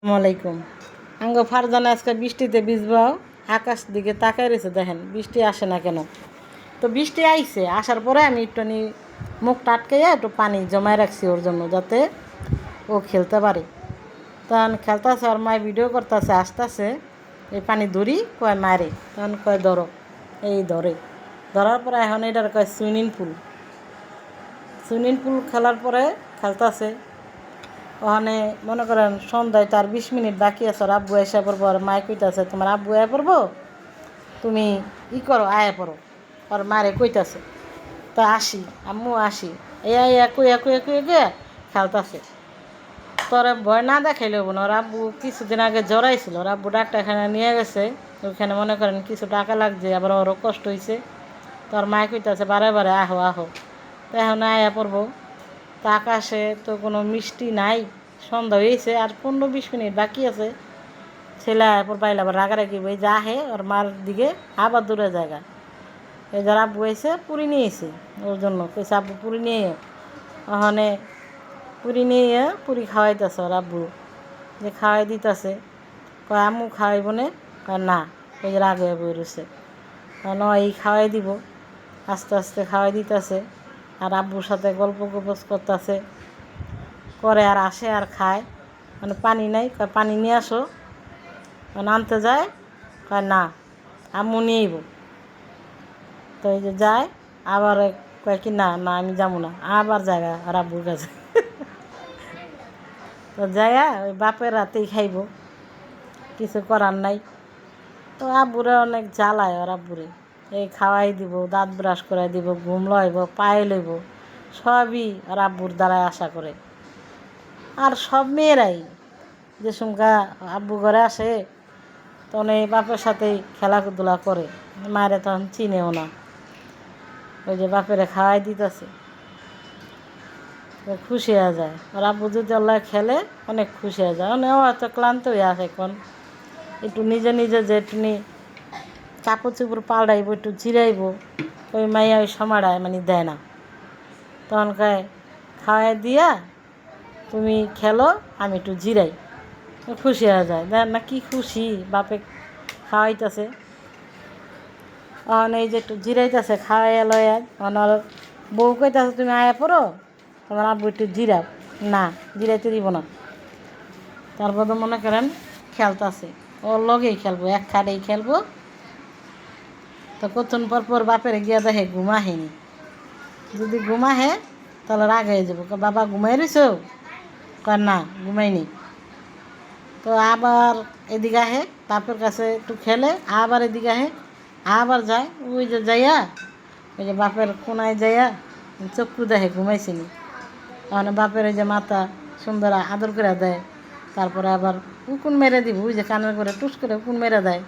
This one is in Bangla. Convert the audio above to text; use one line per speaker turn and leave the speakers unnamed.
আসসালামাইকুম। আঙ্গ ফারজানা আজকে বৃষ্টিতে ভিজবো, আকাশ দিকে তাকাই রয়েছে, দেখেন বৃষ্টি আসে না কেন। তো বৃষ্টি আইছে, আসার পরে আমি একটুখানি মুখটা আটকাইয়া একটু পানি জমায় রাখছি ওর জন্য, যাতে ও খেলতে পারে। তখন খেলতেছে, ওর মায় ভিডিও করতেছে, আসতেছে, এই পানি ধরি কয় মারে, তখন কয় ধরো, এই ধরে। ধরার পরে এখন এটার কয় সুইমিং পুল। সুইমিং পুল খেলার পরে খেলতেছে। ওখানে মনে করেন সন্ধ্যায় তার 20 মিনিট বাকি আছে, ওর আব্বু এসে পড়বো। আর মায় কইতাছে, তোমার আব্বু আয়া পড়বো, তুমি করো, আয়া পড়ো। ওর মারে কইতাছে, তা আসি আম্মু আসি, কুয়া কুয়া কুয়া গিয়ে খেলতাছে। তোর ভয় না দেখাইলে হবো না। ওর আব্বু কিছুদিন আগে জ্বরাইছিল, ওর আব্বু ডাক্তারখানা নিয়ে গেছে। ওইখানে মনে করেন কিছু টাকা লাগছে, আবার ওরও কষ্ট হয়েছে। তোর মায় কইতাছে বারে বারে আহো আহো, তো এখন আয়া পড়বো। তো আকাশে তো কোনো মিষ্টি নাই, সন্ধ্যা হয়েছে, আর 15-20 মিনিট বাকি আছে। ছেলে এরপর বাইলে আবার রাগারাগি ওই যা হে ওর মার দিকে আবার দূরে জায়গা। এই যারা আব্বু এসে পুরি নিয়েছে ওর জন্য, কইছে আব্বু পুরি নিয়ে, ওখানে পুরি নিয়ে পুরি খাওয়াইতেছে ওর আব্বু, যে খাওয়াই দিতেছে। কয় আম্মু খাওয়াইব না, কয় না, ওই যে রাগে বেরোছে। এই খাওয়াই দিব, আস্তে আস্তে খাওয়াই দিতেছে। আর আব্বুর সাথে গল্প গপস করতেছে, করে আর আসে আর খায়। মানে পানি নাই, কয় পানি নিয়ে আসো, আনতে যায়, কয় না আম্মু নিয়েইব। তো এই যে যায়, আবার কয় কি না না আমি যাবো না, আবার জায়গা আর আব্বুর কাছে। তো যায়া ওই বাপের রাতেই খাইব, কিছু করার নাই। তো আব্বুরে অনেক জ্বালায় ওর আব্বুরে, এই খাওয়াই দিব, দাঁত ব্রাশ করাই দিব, ঘুম লইব, পায়ে লইব, সবই ওর আব্বুর দ্বারাই আশা করে। আর সব মেয়েরাই যে সুমকা আব্বু ঘরে আসে, তখন এই বাপের সাথেই খেলাধুলা করে, মায়েরা তখন চিনেও না। ওই যে বাপেরে খাওয়াই দিতেছে, খুশি হয়ে যায়। আর আব্বু যদি আল্লাহ খেলে অনেক খুশি হয়ে যায়। মানে ও এত ক্লান্ত হয়ে আসে এখন, একটু নিজে নিজে যে একটু কাপড় চোপড় পাল্টাইব, একটু জিরাইব, ওই মাইয়া ওই সময়টায় মানে দেয় না। তখন কয় খাওয়াই দিয়া তুমি খেলো, আমি একটু জিরাই। খুশি হয়ে যায়, দেখ না কি খুশি, বাপে খাওয়াইতেছে। এই যে একটু জিরাইতেছে, খাওয়াইয়া লয়া, ওনার বউ কইতাছে তুমি আয়া পড়ো, তোমার আব্বু একটু জিরাও, না জিরাইতে দিব না। তারপর তো মনে করেন খেলতেছে, ওর লগেই খেলবো, এক খাটেই খেলবো। তো কতক্ষণ পর পর বাপের গিয়া দেখে ঘুমাহেনি, যদি ঘুমাহে তাহলে রাগ হয়ে যাবো, বাবা ঘুমাই রইছ, কয় না ঘুমাইনি। তো আবার এদিকে আহে, বাপের কাছে একটু খেলে, আবার এদিকে আহে, আবার যায় ওই যে যাইয়া, ওই যে বাপের কোনায় যাইয়া চক্ষু দেখে ঘুমাইছিনি। তাহলে বাপের ওই যে মাথা সুন্দর আদর করে দেয়, তারপরে আবার উকুন মেরে দিব, ওই যে কানের করে টুস করে উকুন মেরে দেয়।